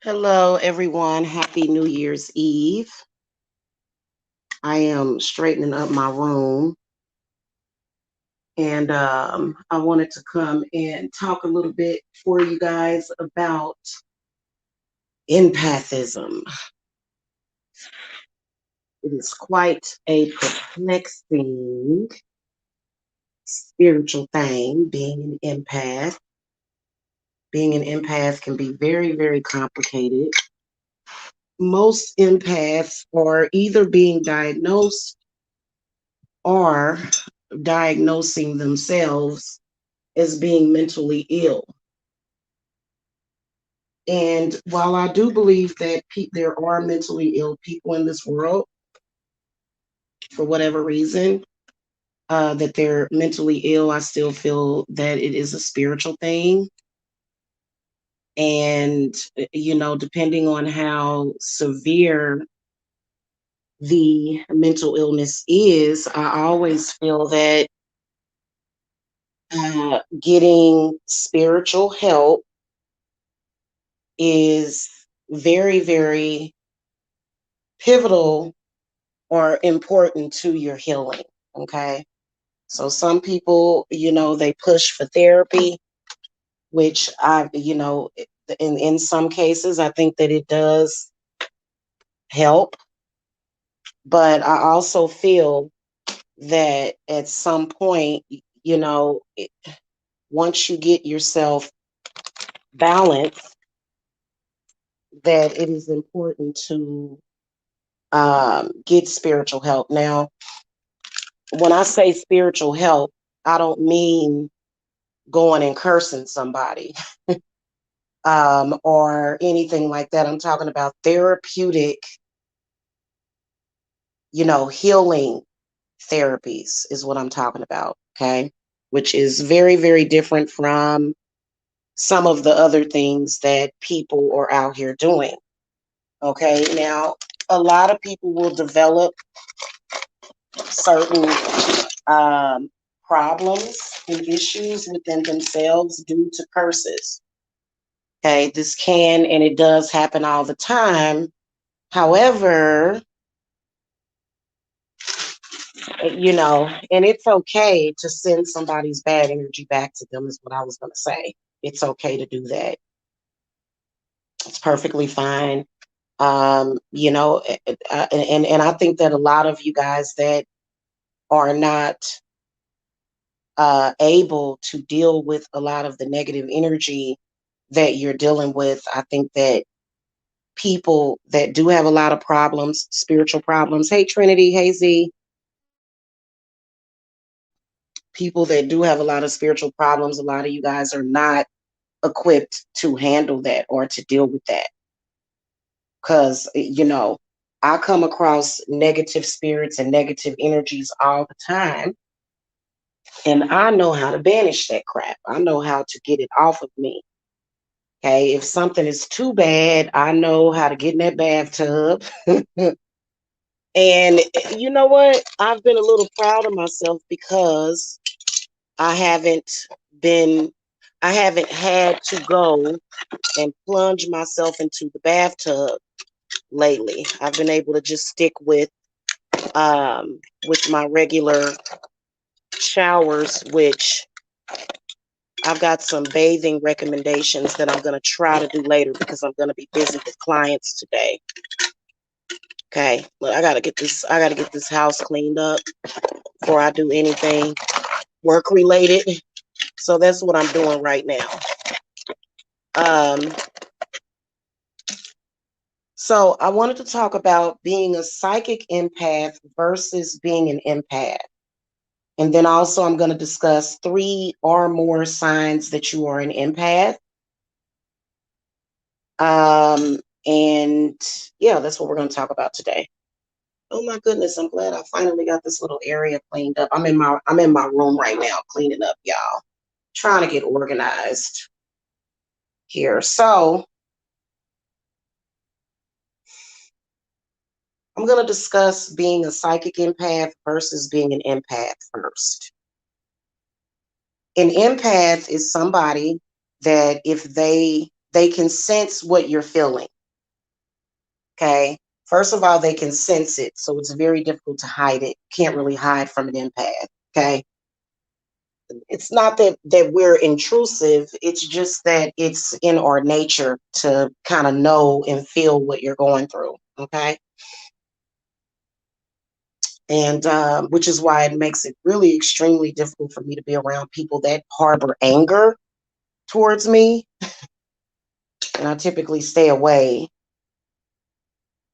Hello, everyone. Happy New Year's Eve. I am straightening up my room and I wanted to come and talk a little bit for you guys about empathism. It is quite a perplexing spiritual thing, being an empath. Being an empath can be very, very complicated. Most empaths are either being diagnosed or diagnosing themselves as being mentally ill. And while I do believe that there are mentally ill people in this world, for whatever reason, that they're mentally ill, I still feel that it is a spiritual thing. And, depending on how severe the mental illness is, I always feel that getting spiritual help is very, very pivotal or important to your healing. Okay. So some people, they push for therapy, which in some cases, I think that it does help. But I also feel that at some point, once you get yourself balanced, that it is important to get spiritual help. Now, when I say spiritual help, I don't mean going and cursing somebody or anything like that. I'm talking about therapeutic, healing therapies is what I'm talking about. Okay. Which is very, very different from some of the other things that people are out here doing. Okay. Now, a lot of people will develop certain problems and issues within themselves due to curses. Okay, this can and it does happen all the time. However, and it's okay to send somebody's bad energy back to them, is what I was going to say. It's okay to do that. It's perfectly fine. And I think that a lot of you guys that are not able to deal with a lot of the negative energy that you're dealing with, I think that people that do have a lot of problems, spiritual problems. Hey, Trinity. Hey, Z. People that do have a lot of spiritual problems, a lot of you guys are not equipped to handle that or to deal with that. Because, I come across negative spirits and negative energies all the time. And I know how to banish that crap. I know how to get it off of me. Okay. If something is too bad, I know how to get in that bathtub. And you know what? I've been a little proud of myself because I haven't been, I haven't had to go and plunge myself into the bathtub lately. I've been able to just stick with my regular showers, which I've got some bathing recommendations that I'm going to try to do later because I'm going to be busy with clients today. Okay, look, I gotta get this house cleaned up before I do anything work related. So that's what I'm doing right now. So I wanted to talk about being a psychic empath versus being an empath. And then also I'm going to discuss 3 or more signs that you are an empath. And yeah, that's what we're going to talk about today. Oh my goodness, I'm glad I finally got this little area cleaned up. I'm in my room right now cleaning up, y'all. Trying to get organized here. So I'm going to discuss being a psychic empath versus being an empath first. An empath is somebody that if they can sense what you're feeling. Okay. First of all, they can sense it. So it's very difficult to hide it. Can't really hide from an empath. Okay. It's not that we're intrusive. It's just that it's in our nature to kind of know and feel what you're going through. Okay. And which is why it makes it really extremely difficult for me to be around people that harbor anger towards me. And I typically stay away.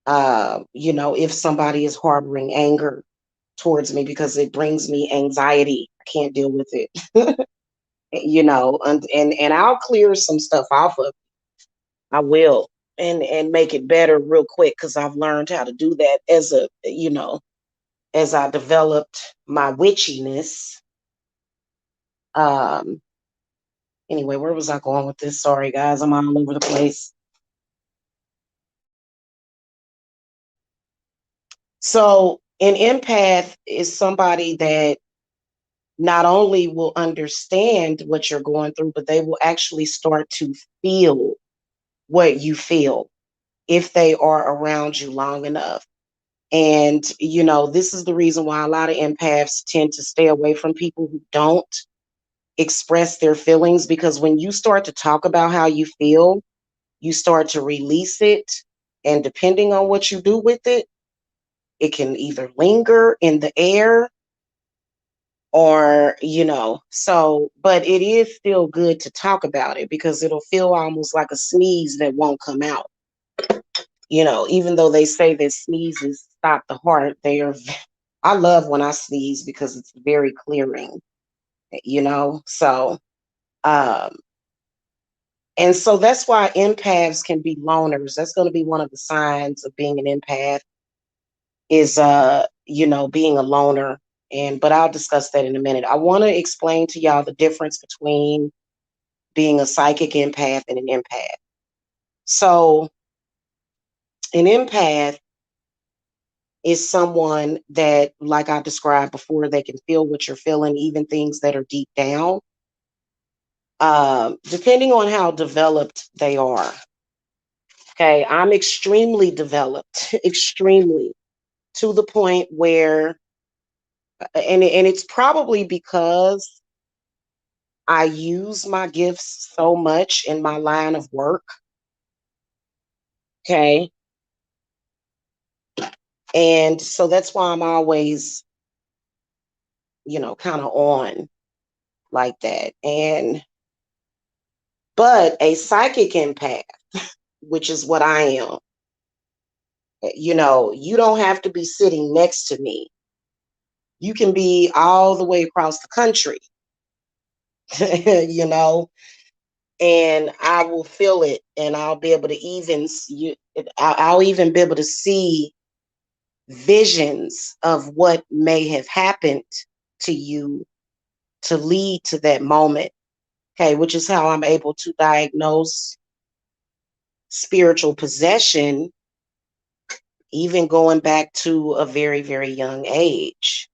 If somebody is harboring anger towards me because it brings me anxiety, I can't deal with it. And I'll clear some stuff off of. I will, and make it better real quick because I've learned how to do that as I developed my witchiness. Um, anyway, where was I going with this? Sorry, guys, I'm all over the place. So, an empath is somebody that not only will understand what you're going through, but they will actually start to feel what you feel if they are around you long enough. And, this is the reason why a lot of empaths tend to stay away from people who don't express their feelings, because when you start to talk about how you feel, you start to release it. And depending on what you do with it, it can either linger in the air or, but it is still good to talk about it because it'll feel almost like a sneeze that won't come out. Even though they say that sneezes stop the heart, I love when I sneeze because it's very clearing, so, um, and so that's why empaths can be loners. That's going to be one of the signs of being an empath is, being a loner. But I'll discuss that in a minute. I want to explain to y'all the difference between being a psychic empath and an empath. So an empath is someone that, like I described before, they can feel what you're feeling, even things that are deep down, depending on how developed they are. Okay, I'm extremely developed, extremely, to the point where, and it's probably because I use my gifts so much in my line of work. Okay. And so that's why I'm always, kind of on like that. But a psychic empath, which is what I am, you don't have to be sitting next to me. You can be all the way across the country, you know, and I will feel it, and I'll be able to I'll even be able to see visions of what may have happened to you to lead to that moment. Okay, which is how I'm able to diagnose spiritual possession, even going back to a very, very young age.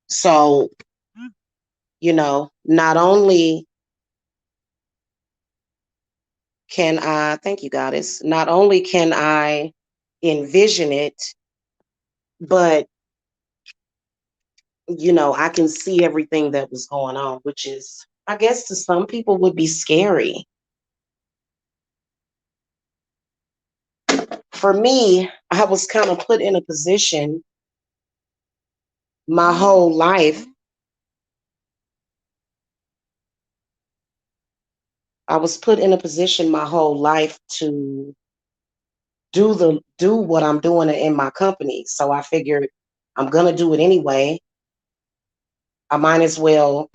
So, not only thank you, Goddess, not only can I envision it, but, I can see everything that was going on, which is, I guess, to some people would be scary. For me, I was kind of put in a position my whole life. I was put in a position my whole life to do what I'm doing in my company. So I figured I'm gonna do it anyway. I might as well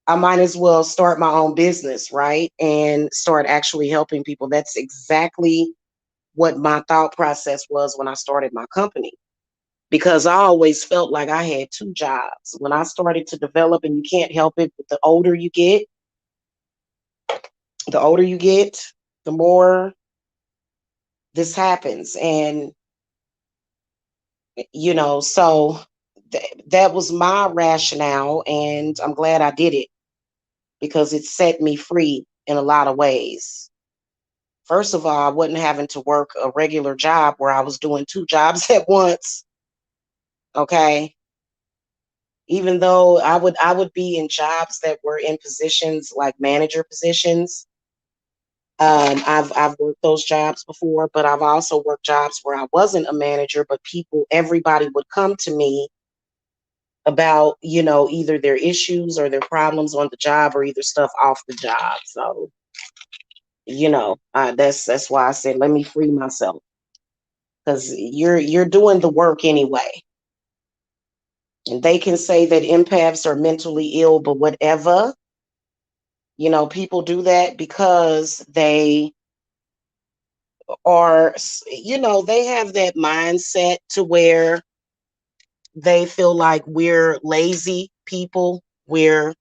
I might as well start my own business, right? And start actually helping people. That's exactly what my thought process was when I started my company. Because I always felt like I had two jobs. When I started to develop, and you can't help it, but the older you get, the more this happens. And, so that was my rationale. And I'm glad I did it because it set me free in a lot of ways. First of all, I wasn't having to work a regular job where I was doing two jobs at once. Okay. Even though I would be in jobs that were in positions like manager positions. I've worked those jobs before, but I've also worked jobs where I wasn't a manager, but everybody would come to me about, either their issues or their problems on the job or either stuff off the job. So, that's why I said, let me free myself, because you're doing the work anyway. And they can say that empaths are mentally ill, but whatever, people do that because they are, they have that mindset to where they feel like we're lazy people, we're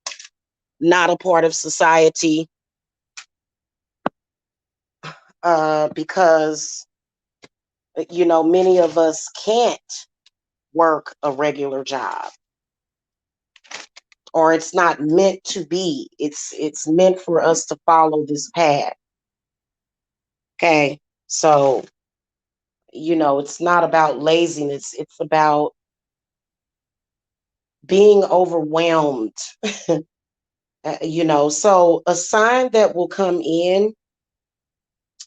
not a part of society, because many of us can't work a regular job, or it's not meant to be. It's meant for us to follow this path. Okay. So, it's not about laziness, it's about being overwhelmed. So a sign that will come in,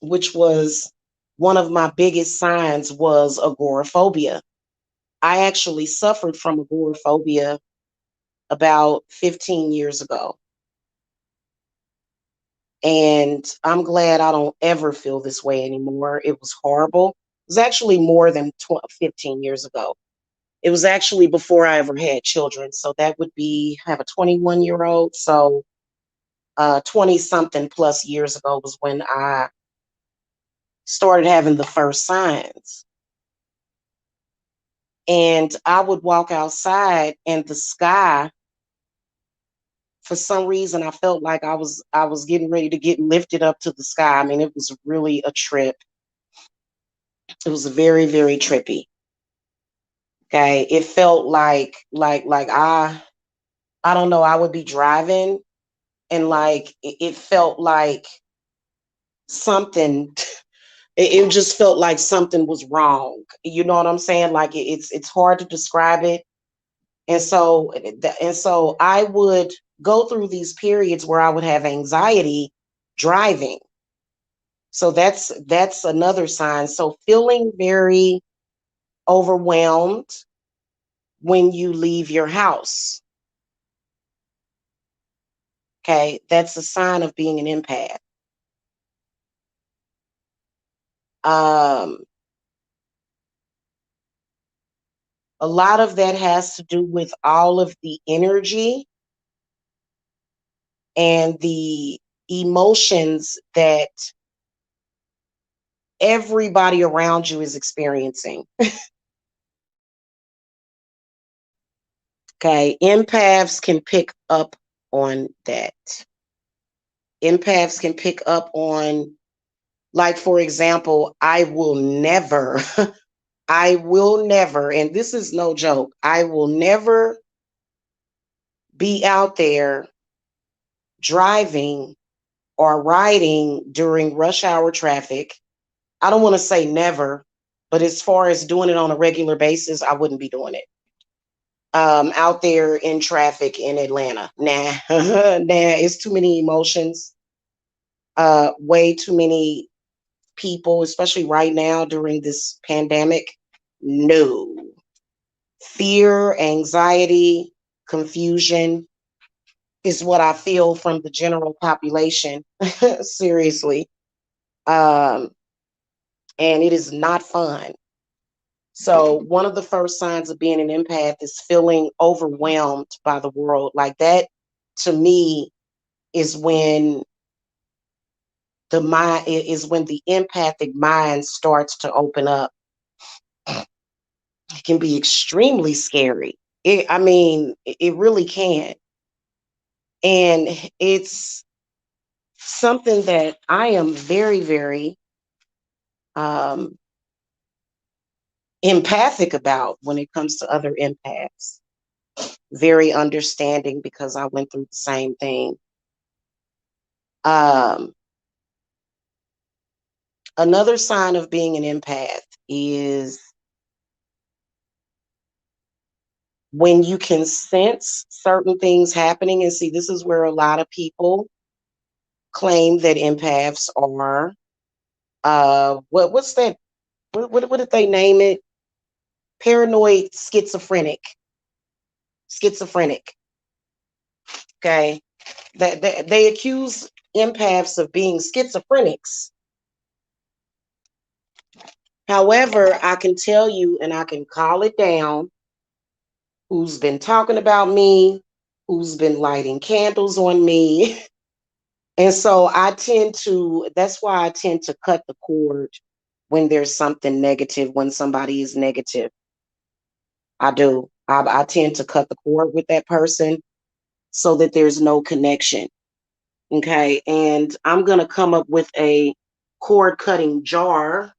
which was one of my biggest signs, was agoraphobia. I actually suffered from agoraphobia about 15 years ago. And I'm glad I don't ever feel this way anymore. It was horrible. It was actually more than 15 years ago. It was actually before I ever had children. So that would be, I have a 21-year-old. So 20 something plus years ago was when I started having the first signs. And I would walk outside and the sky, for some reason, I felt like I was getting ready to get lifted up to the sky. I mean, it was really a trip. It was very, very trippy. Okay. It felt like I don't know, I would be driving and like it felt like something it just felt like something was wrong. You know what I'm saying? Like it's hard to describe it. And so I would go through these periods where I would have anxiety driving. So that's another sign. So feeling very overwhelmed when you leave your house. Okay, that's a sign of being an empath. Um, a lot of that has to do with all of the energy and the emotions that everybody around you is experiencing. Okay, empaths can pick up on that. Empaths can pick up on, like, for example, I will never, and this is no joke, I will never be out there driving or riding during rush hour traffic. I don't want to say never, but as far as doing it on a regular basis, I wouldn't be doing it. Out there in traffic in Atlanta. Nah, nah, it's too many emotions, way too many people, especially right now during this pandemic. No. Fear, anxiety, confusion is what I feel from the general population. Seriously. Um, and it is not fun. So, one of the first signs of being an empath is feeling overwhelmed by the world. Like that, to me, is when the empathic mind starts to open up. It can be extremely scary. I mean, it really can. And it's something that I am very, very um, empathic about when it comes to other empaths. Very understanding because I went through the same thing. Um, Another sign of being an empath is when you can sense certain things happening. And see, this is where a lot of people claim that empaths are what's that? What did they name it? Paranoid schizophrenic. Okay, that they accuse empaths of being schizophrenics. However, I can tell you, and I can call it down, who's been talking about me, who's been lighting candles on me. And so that's why I tend to cut the cord when there's something negative, when somebody is negative. I do. I tend to cut the cord with that person so that there's no connection. Okay. And I'm going to come up with a cord cutting jar.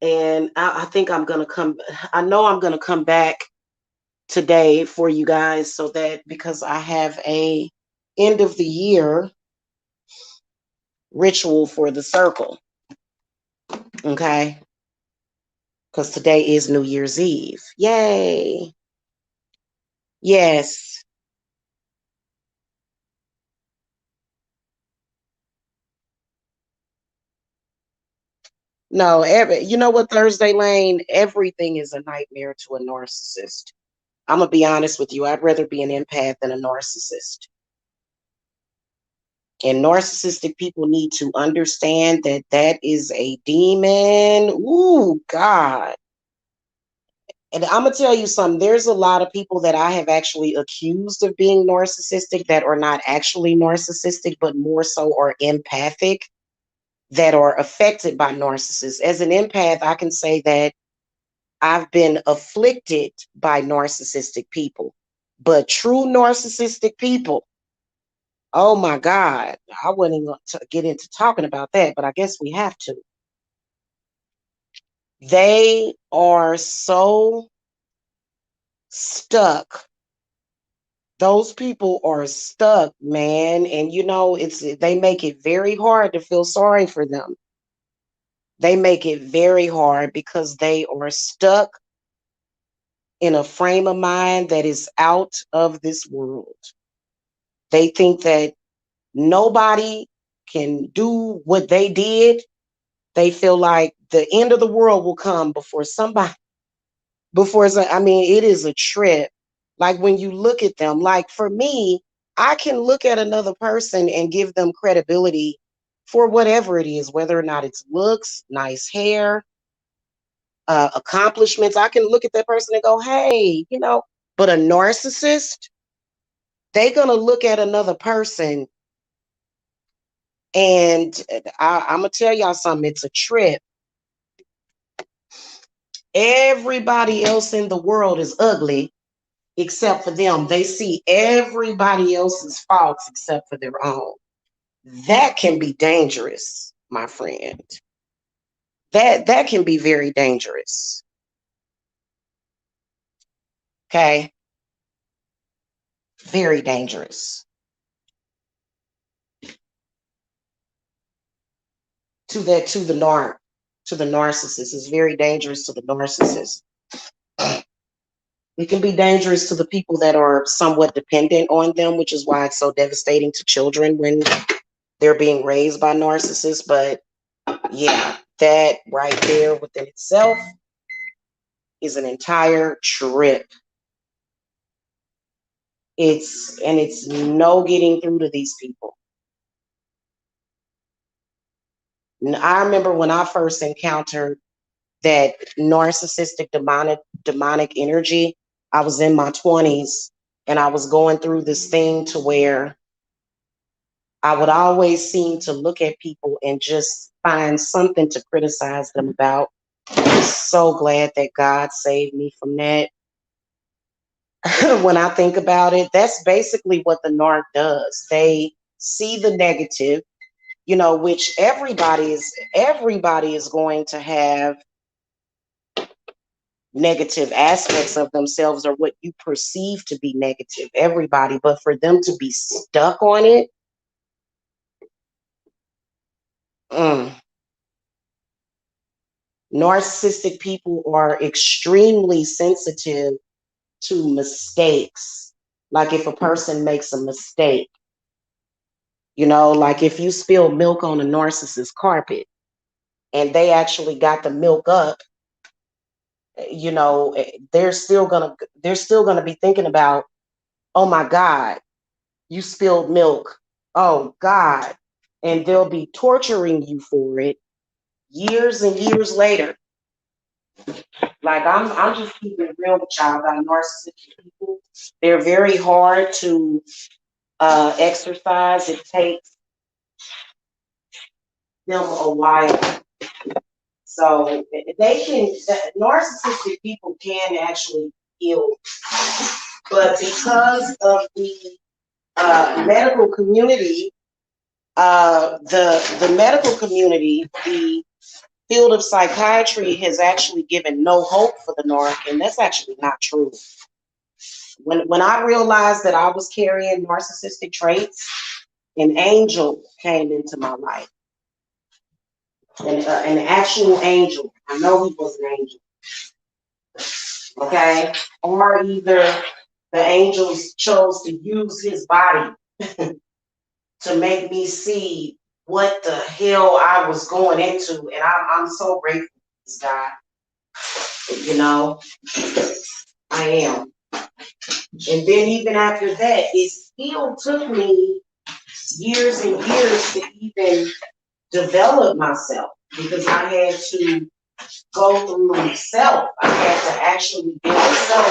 And I think I know I'm going to come back today for you guys so that because I have a end of the year ritual for the circle. Okay. Because today is New Year's Eve. Yay. Yes. No, you know what, Thursday Lane? Everything is a nightmare to a narcissist. I'm going to be honest with you. I'd rather be an empath than a narcissist. And narcissistic people need to understand that that is a demon. Ooh, God. And I'm going to tell you something. There's a lot of people that I have actually accused of being narcissistic that are not actually narcissistic, but more so are empathic, that are affected by narcissists. As an empath, I can say that I've been afflicted by narcissistic people. But true narcissistic people, oh my God, I wouldn't even get into talking about that, but I guess we have to. They are so stuck. Those people are stuck, man. And they make it very hard to feel sorry for them. They make it very hard because they are stuck in a frame of mind that is out of this world. They think that nobody can do what they did. They feel like the end of the world will come I mean, it is a trip. Like when you look at them, like for me, I can look at another person and give them credibility for whatever it is, whether or not it's looks, nice hair, accomplishments. I can look at that person and go, hey, but a narcissist, they're going to look at another person and I'm going to tell y'all something. It's a trip. Everybody else in the world is ugly except for them. They see everybody else's faults except for their own. That can be dangerous, my friend. That can be very dangerous. Okay? Very dangerous. To the narcissist. It's very dangerous to the narcissist. It can be dangerous to the people that are somewhat dependent on them, which is why it's so devastating to children when they're being raised by narcissists. But yeah, that right there within itself is an entire trip. It's no getting through to these people. And I remember when I first encountered that narcissistic demonic energy, I was in my 20s and I was going through this thing to where I would always seem to look at people and just find something to criticize them about. I'm so glad that God saved me from that. When I think about it, that's basically what the narc does. They see the negative, which everybody is going to have negative aspects of themselves or what you perceive to be negative. Everybody, but for them to be stuck on it, mm, Narcissistic people are extremely sensitive to mistakes. Like if a person makes a mistake, like if you spill milk on a narcissist carpet and they actually got the milk up, they're still gonna be thinking about, oh my God, you spilled milk. Oh God. And they'll be torturing you for it years and years later. Like I'm just keeping it real with y'all about narcissistic people. They're very hard to exercise. It takes them a while. So narcissistic people can actually heal, but because of the medical community, the medical community, the field of psychiatry has actually given no hope for the narc, and that's actually not true. When I realized that I was carrying narcissistic traits, an angel came into my life, an actual angel. I know he was an angel, okay? Or either the angels chose to use his body to make me see what the hell I was going into, and I'm so grateful for this guy. I am. And then even after that, it still took me years and years to even develop myself, because I had to go through self. I had to actually build self.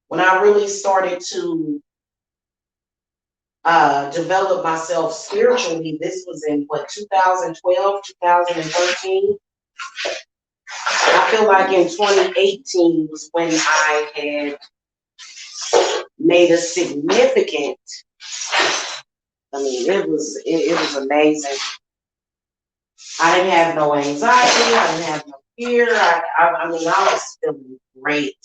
When I really started to develop myself spiritually, this was in what, 2012, 2013. I feel like in 2018 was when I had made a significant, it was amazing. I didn't have no anxiety, I didn't have no fear. I was feeling great.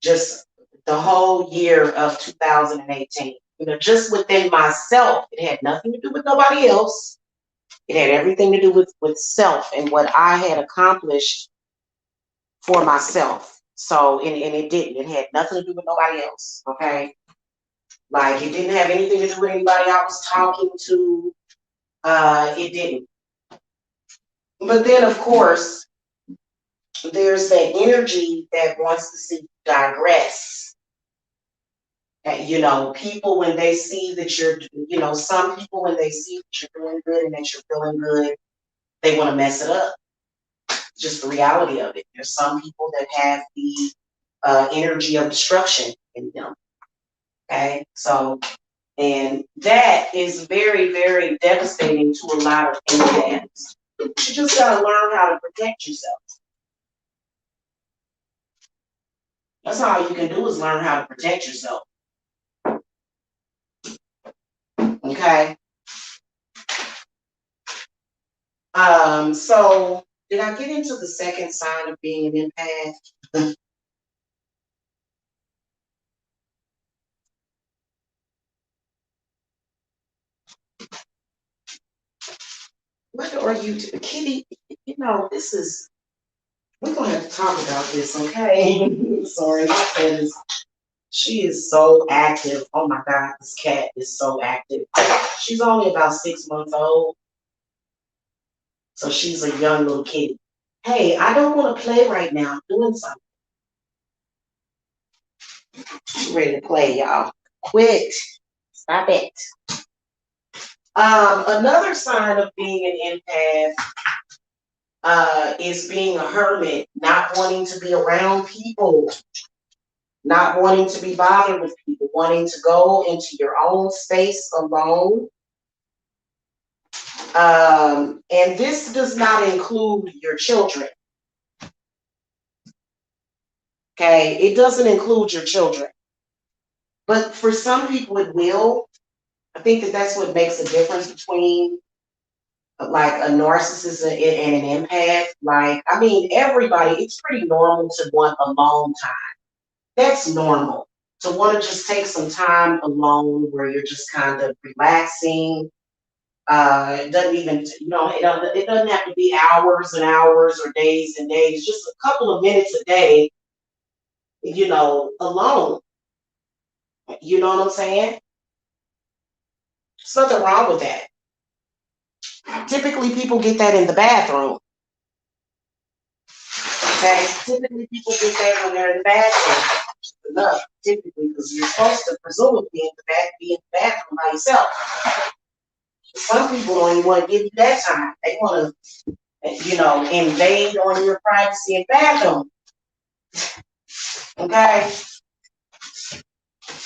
Just the whole year of 2018. Just within myself. It had nothing to do with nobody else. It had everything to do with self and what I had accomplished for myself. So, and it didn't. It had nothing to do with nobody else. Okay. Like, it didn't have anything to do with anybody I was talking to. It didn't. But then, of course, there's that energy that wants to see you digress. People, when they see that some people, when they see that you're doing good and that you're feeling good, they want to mess it up. Just the reality of it. There's some people that have the energy of destruction in them. Okay, so, and that is very, very devastating to a lot of empaths. You just gotta learn how to protect yourself. That's all you can do, is learn how to protect yourself. Okay. So did I get into the second sign of being an empath? What are you, Kitty? We're gonna have to talk about this, okay? Sorry, my cat she is so active. Oh my God, this cat is so active. She's only about 6 months old, so she's a young little kitty. Hey, I don't want to play right now. I'm doing something. She's ready to play, y'all. Quit. Stop it. Another sign of being an empath is being a hermit, not wanting to be around people, not wanting to be bothered with people, wanting to go into your own space alone. And this does not include your children. Okay, it doesn't include your children. But for some people it will. I think that's what makes a difference between like a narcissist and an empath. Like, everybody, it's pretty normal to want alone time. That's normal. To want to just take some time alone where you're just kind of relaxing, It doesn't even, it doesn't have to be hours and hours or days and days, just a couple of minutes a day, alone. You know what I'm saying? There's nothing wrong with that. Typically, people get that in the bathroom. Okay? Typically, people get that when they're in the bathroom. Enough, typically, because you're supposed to presumably be in the bathroom by yourself. Some people don't even want to give you that time. They want to, invade on your privacy in the bathroom. Okay?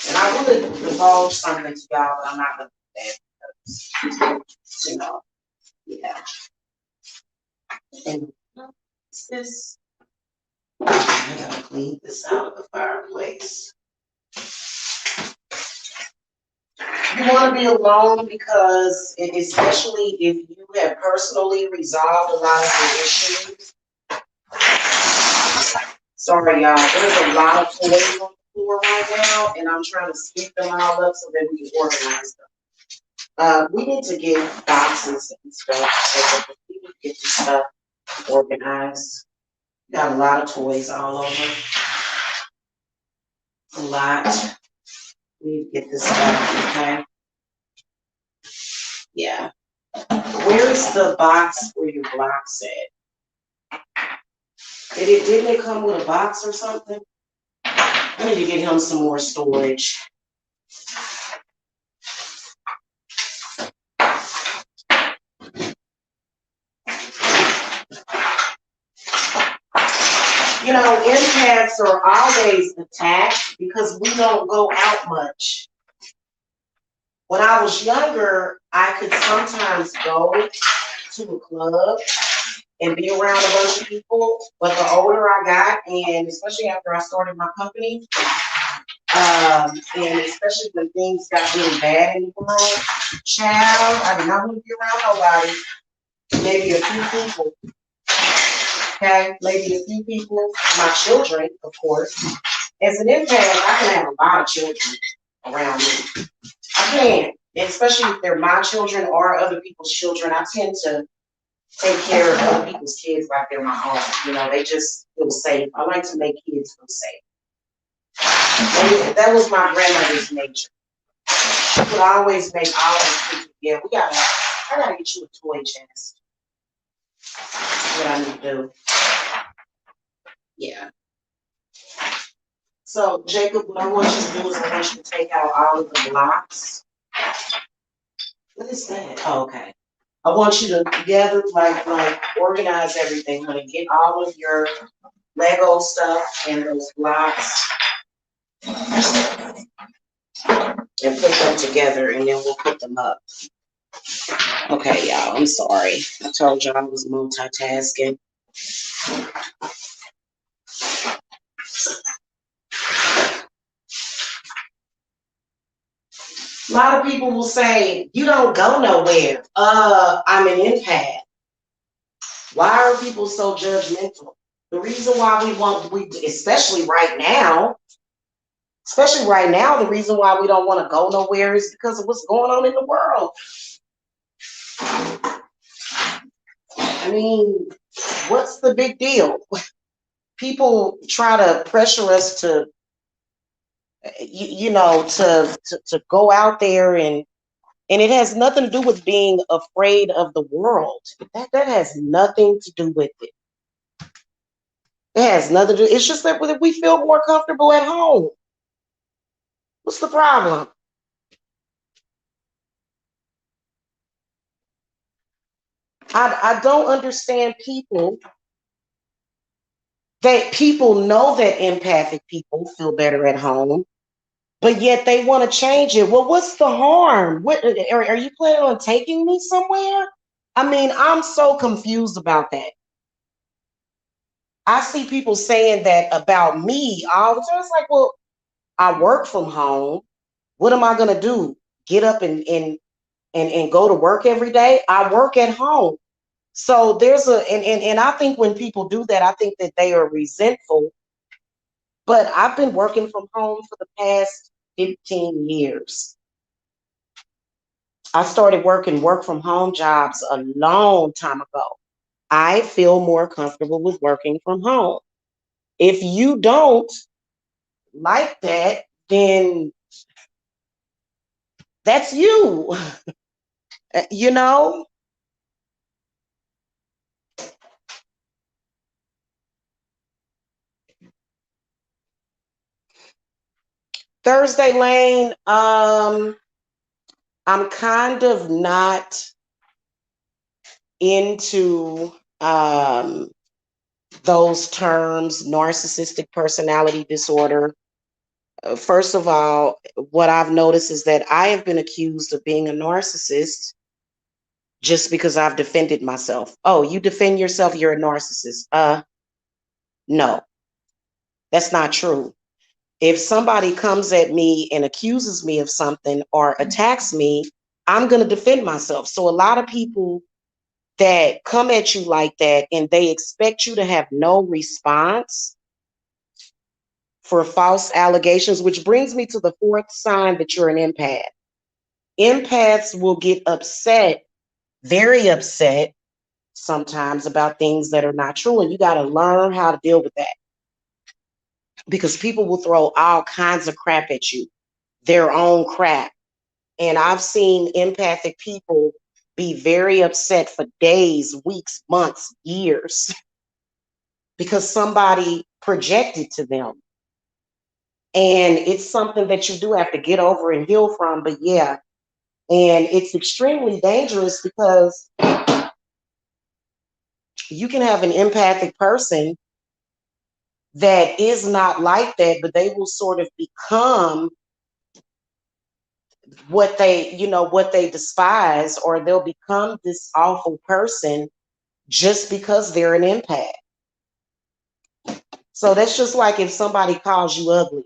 And I would divulge something to y'all, but I'm not going to do that because, yeah. And what's this? I gotta clean this out of the fireplace. You want to be alone because, especially if you have personally resolved a lot of your issues. Sorry, y'all. There's a lot of toys on the floor right now, and I'm trying to sweep them all up so that we can organize them. We need to get boxes and stuff so we need to get this stuff organized. Got a lot of toys all over. A lot. We need to get this stuff, okay? Yeah. Where's the box for your blocks at? Didn't it come with a box or something? I need to get him some more storage. Empaths are always attacked because we don't go out much. When I was younger, I could sometimes go to a club and be around a bunch of people, but the older I got, and especially after I started my company, and especially when things got really bad in the world, child, I did not want to be around nobody. Maybe a few people. Okay, maybe a few people, my children, of course. As an empath, I can have a lot of children around me. I can, especially if they're my children or other people's children. I tend to take care of other people's kids like they're my own. They just feel safe. I like to make kids feel safe. And that was my grandmother's nature. She would always make all the kids, yeah, I gotta get you a toy chest. That's what I need to do. Yeah. So, Jacob, what I want you to do is I want you to take out all of the blocks. What is that? Oh, okay. I want you to gather, like organize everything, honey. Get all of your Lego stuff and those blocks and put them together, and then we'll put them up. Okay, y'all, I'm sorry. I told y'all I was multitasking. A lot of people will say, you don't go nowhere. I'm an empath. Why are people so judgmental? The reason why especially right now, the reason why we don't want to go nowhere is because of what's going on in the world. I mean, what's the big deal? People try to pressure us to, to go out there and it has nothing to do with being afraid of the world. That has nothing to do with it. It has nothing to do. It's just that we feel more comfortable at home. What's the problem? I don't understand people know that empathic people feel better at home, but yet they want to change it. Well, what's the harm? What are you planning on taking me somewhere? I mean, I'm so confused about that. I see people saying that about me all the time. It's like, well, I work from home. What am I gonna do? Get up and go to work every day? I work at home. So there's and I think when people do that, I think that they are resentful. But I've been working from home for the past 15 years. I started working work from home jobs a long time ago. I feel more comfortable with working from home. If you don't like that, then that's you. You know, Thursday Lane, I'm kind of not into those terms, narcissistic personality disorder. First of all, what I've noticed is that I have been accused of being a narcissist just because I've defended myself. Oh, you defend yourself, you're a narcissist. No, that's not true. If somebody comes at me and accuses me of something or attacks me, I'm going to defend myself. So a lot of people that come at you like that and they expect you to have no response for false allegations, which brings me to the fourth sign that you're an empath. Empaths will get upset, very upset sometimes about things that are not true. And you got to learn how to deal with that because people will throw all kinds of crap at you, their own crap. And I've seen empathic people be very upset for days, weeks, months, years because somebody projected to them. And it's something that you do have to get over and heal from. But yeah, and it's extremely dangerous because you can have an empathic person that is not like that, but they will sort of become what they, what they despise, or they'll become this awful person just because they're an empath. So that's just like if somebody calls you ugly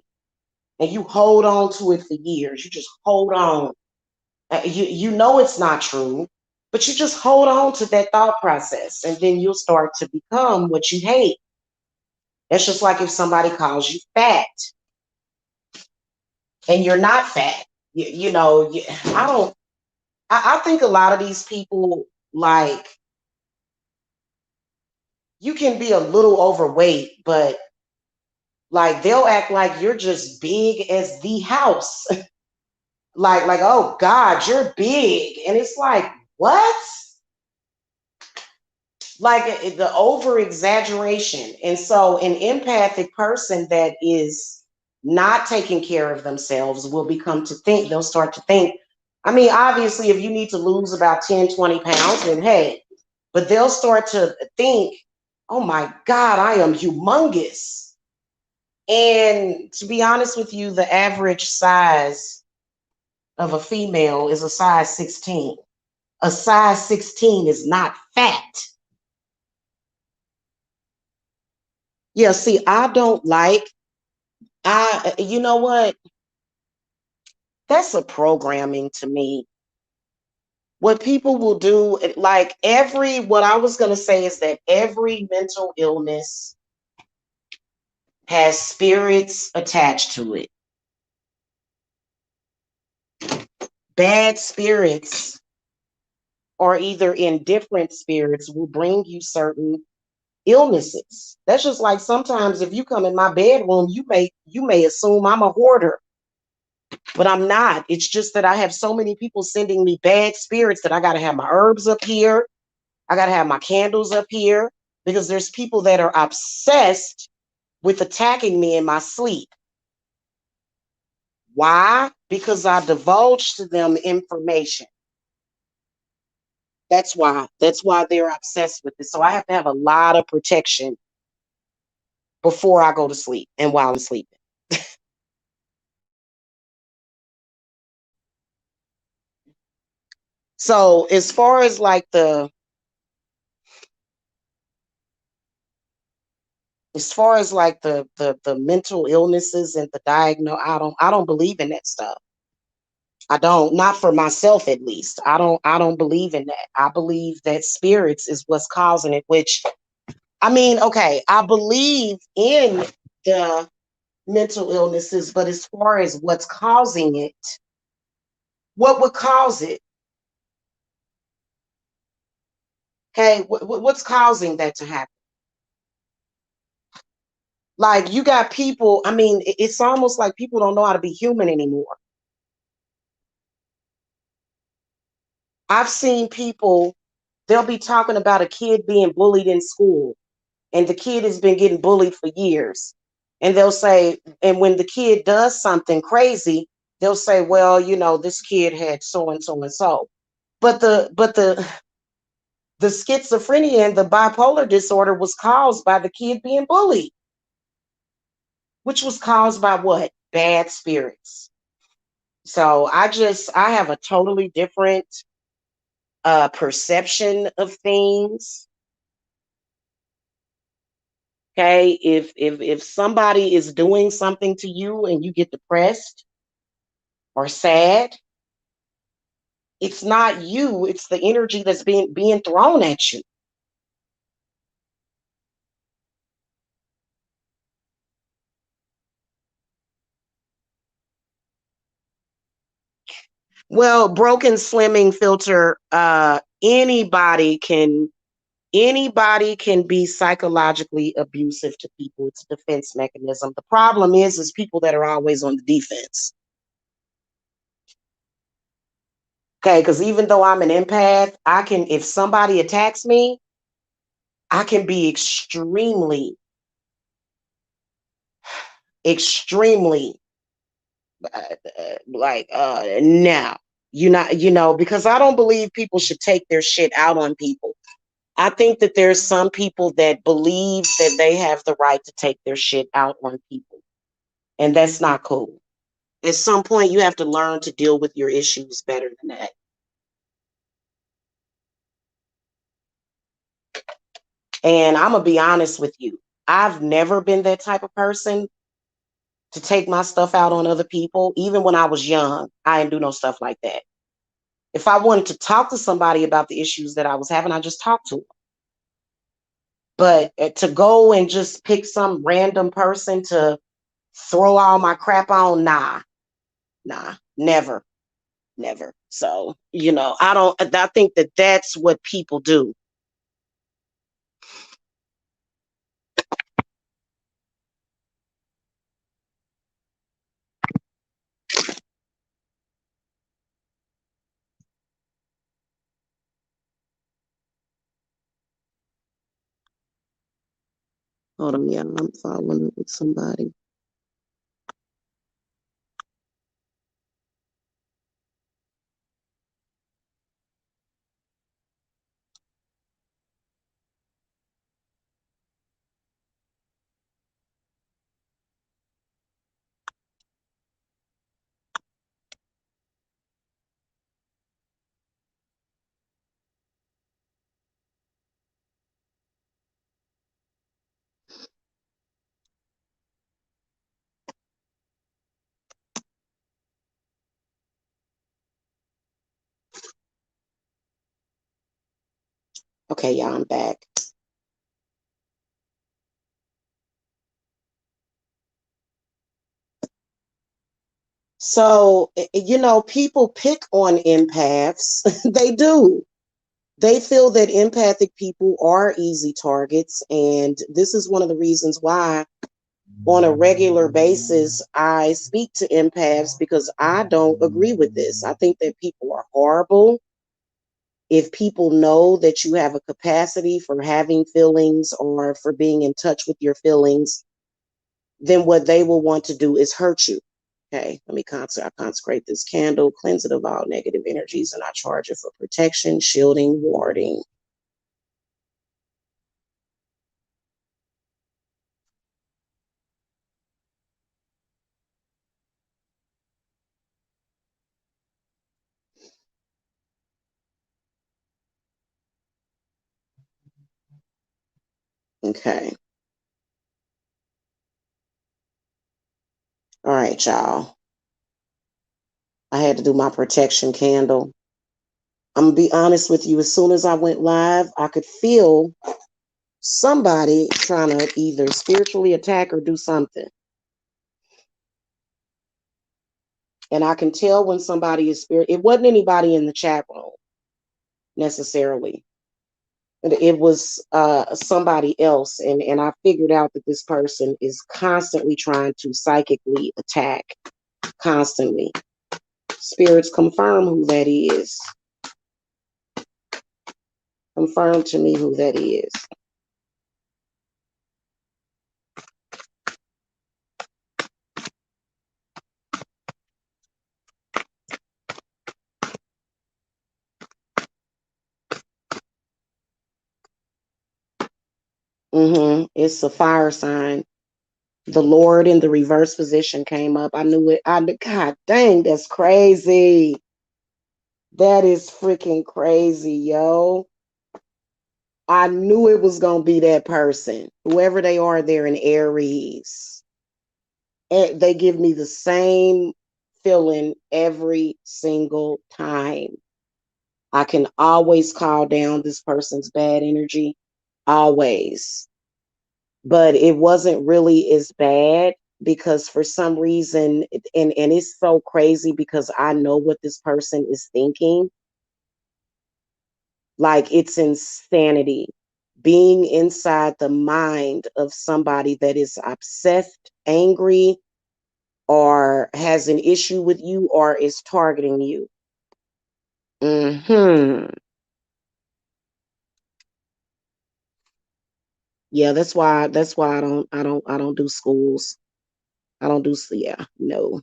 and you hold on to it for years. You just hold on. You know it's not true, but you just hold on to that thought process, and then you'll start to become what you hate. That's just like if somebody calls you fat and you're not fat. I don't. I think a lot of these people, like, you can be a little overweight, but like they'll act like you're just big as the house. like, oh God, you're big. And it's like, what? Like the over exaggeration. And so an empathic person that is not taking care of themselves will become to think, they'll start to think, I mean, obviously, if you need to lose about 10, 20 pounds, then hey, but they'll start to think, oh my God, I am humongous. And to be honest with you, the average size of a female is a size 16. A size 16 is not fat. Yeah, see, I don't like, you know what? That's a programming to me. What people will do, like what I was going to say is that every mental illness has spirits attached to it. Bad spirits or either indifferent spirits will bring you certain illnesses. That's just like sometimes if you come in my bedroom, you may assume I'm a hoarder, but I'm not. It's just that I have so many people sending me bad spirits that I got to have my herbs up here. I got to have my candles up here because there's people that are obsessed with attacking me in my sleep. Why? Because I divulge to them information. That's why. That's why they're obsessed with it. So I have to have a lot of protection before I go to sleep and while I'm sleeping. So as far as like the mental illnesses and the diagnose, I don't believe in that stuff. I don't, not for myself at least. I don't believe in that. I believe that spirits is what's causing it, which I mean, okay, I believe in the mental illnesses, but as far as what's causing it, what would cause it? Okay, what's causing that to happen? Like you got people, I mean, it's almost like people don't know how to be human anymore. I've seen people, they'll be talking about a kid being bullied in school, and the kid has been getting bullied for years. And they'll say, and when the kid does something crazy, they'll say, well, this kid had so and so and so. But the schizophrenia and the bipolar disorder was caused by the kid being bullied, which was caused by what? Bad spirits. So I have a totally different perception of things. Okay, if somebody is doing something to you and you get depressed or sad, it's not you, it's the energy that's being thrown at you. Well, broken slimming filter, anybody can be psychologically abusive to people. It's a defense mechanism. The problem is people that are always on the defense. Okay, because even though I'm an empath, if somebody attacks me, I can be extremely like now because I don't believe people should take their shit out on people. I think that there's some people that believe that they have the right to take their shit out on people, and that's not cool. At some point you have to learn to deal with your issues better than that. And I'm gonna be honest with you, I've never been that type of person to take my stuff out on other people. Even when I was young, I didn't do no stuff like that. If I wanted to talk to somebody about the issues that I was having, I just talked to them. But to go and just pick some random person to throw all my crap on, nah, never, never. So, I think that that's what people do. Hold on, yeah, I'm following up with somebody. Okay, yeah, I'm back. So, people pick on empaths. They do. They feel that empathic people are easy targets. And this is one of the reasons why, on a regular basis, I speak to empaths because I don't agree with this. I think that people are horrible. If people know that you have a capacity for having feelings or for being in touch with your feelings, then what they will want to do is hurt you. Okay, let me consecrate this candle, cleanse it of all negative energies, and I charge it for protection, shielding, warding. Okay. All right, y'all. I had to do my protection candle. I'm gonna be honest with you. As soon as I went live, I could feel somebody trying to either spiritually attack or do something. And I can tell when somebody is spirit. It wasn't anybody in the chat room necessarily. It was somebody else, and I figured out that this person is constantly trying to psychically attack, constantly. Spirits, confirm who that is. Confirm to me who that is. It's a fire sign. The Lord in the reverse position came up. I knew it. God dang, that's crazy. That is freaking crazy, yo. I knew it was gonna be that person. Whoever they are, they're in Aries. And they give me the same feeling every single time. I can always call down this person's bad energy. Always. But it wasn't really as bad because for some reason, and it's so crazy because I know what this person is thinking. Like, it's insanity being inside the mind of somebody that is obsessed, angry, or has an issue with you or is targeting you. Hmm. Yeah, that's why I don't do schools. I don't do, yeah, no.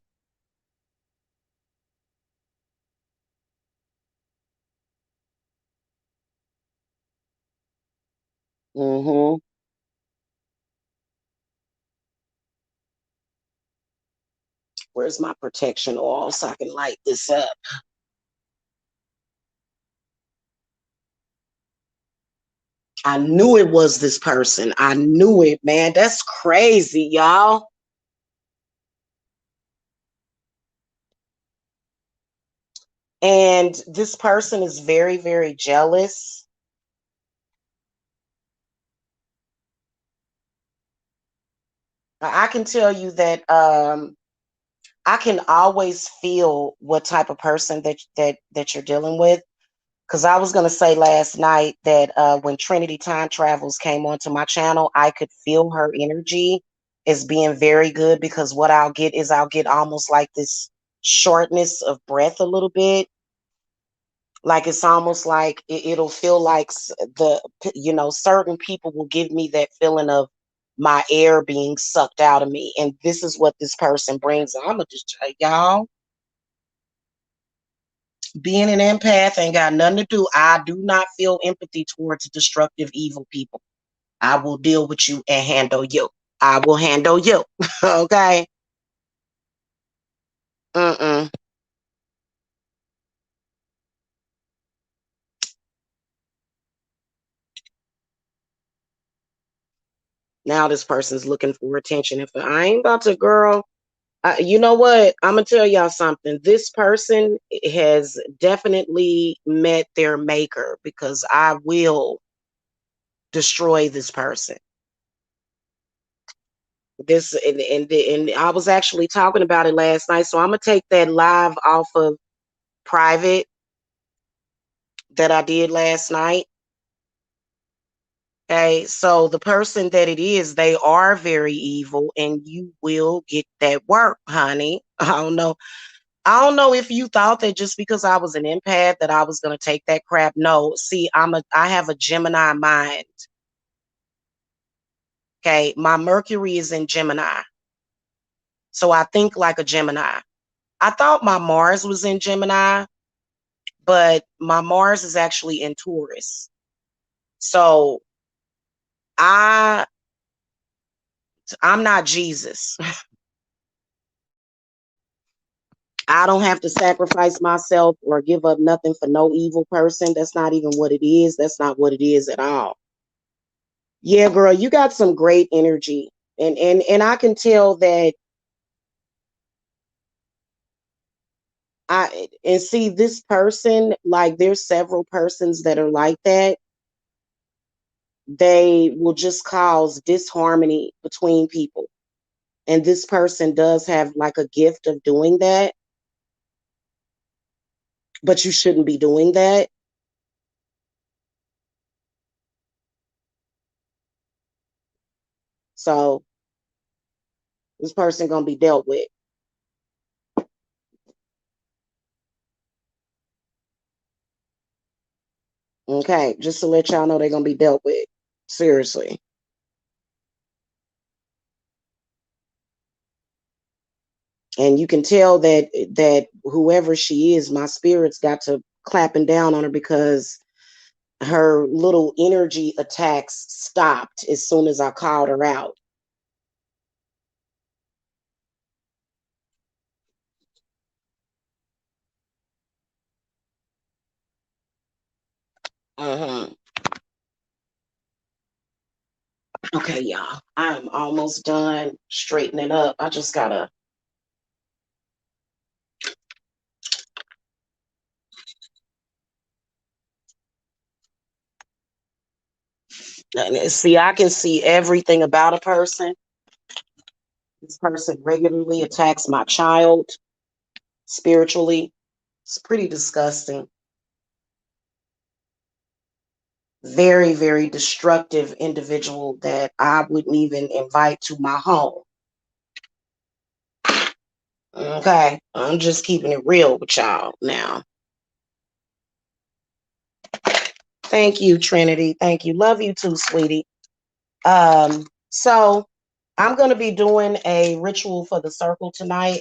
Hmm. Where's my protection oil so I can light this up? I knew it was this person. I knew it, man. That's crazy, y'all. And this person is very, very jealous. I can tell you that I can always feel what type of person that you're dealing with. Because I was gonna say last night that when Trinity Time Travels came onto my channel, I could feel her energy as being very good because what I'll get almost like this shortness of breath a little bit. Like it's almost like it'll feel like certain people will give me that feeling of my air being sucked out of me, and this is what this person brings. I'm gonna just tell y'all, being an empath ain't got nothing to do. I do not feel empathy towards destructive, evil people. I will deal with you and handle you. I will handle you. Okay. Mm-mm. Now this person's looking for attention. If I ain't about to, girl, you know what? I'm gonna tell y'all something. This person has definitely met their maker because I will destroy this person. This and I was actually talking about it last night, so I'm gonna take that live off of private that I did last night. Okay, so the person that it is, they are very evil, and you will get that work, honey. I don't know if you thought that just because I was an empath that I was gonna take that crap. No, see, I have a Gemini mind. Okay, my Mercury is in Gemini, so I think like a Gemini. I thought my Mars was in Gemini, but my Mars is actually in Taurus. So I I'm not Jesus. I don't have to sacrifice myself or give up nothing for no evil person. That's not even what it is. That's not what it is at all. Yeah, girl, you got some great energy. And I can tell that I and see this person, like there's several persons that are like that. They will just cause disharmony between people. And this person does have like a gift of doing that, but you shouldn't be doing that. So this person gonna be dealt with. Okay, just to let y'all know they're gonna be dealt with. Seriously. And you can tell that whoever she is, my spirits got to clapping down on her because her little energy attacks stopped as soon as I called her out. Uh-huh. Okay, y'all. I'm almost done straightening up. I just gotta see. I can see everything about a person. This person regularly attacks my child spiritually. It's pretty disgusting. Very, very destructive individual that I wouldn't even invite to my home. Okay, I'm just keeping it real with y'all now. Thank you, Trinity. Thank you. Love you too, sweetie. So I'm gonna be doing a ritual for the circle tonight.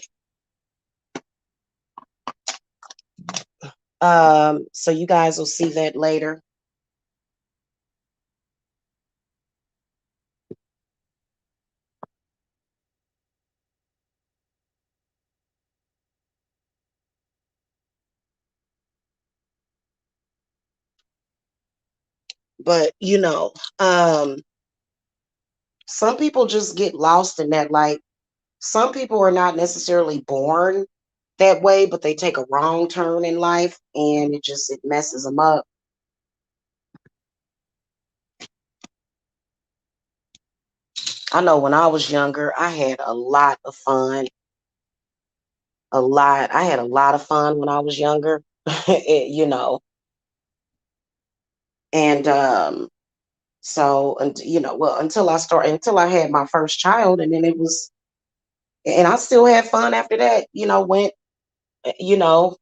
So you guys will see that later. But some people just get lost in that. Like some people are not necessarily born that way, but they take a wrong turn in life and it messes them up. I know when I was younger, I had a lot of fun. A lot. I had a lot of fun when I was younger, and so, and well, until I had my first child, and then and I still had fun after that. Went, you know,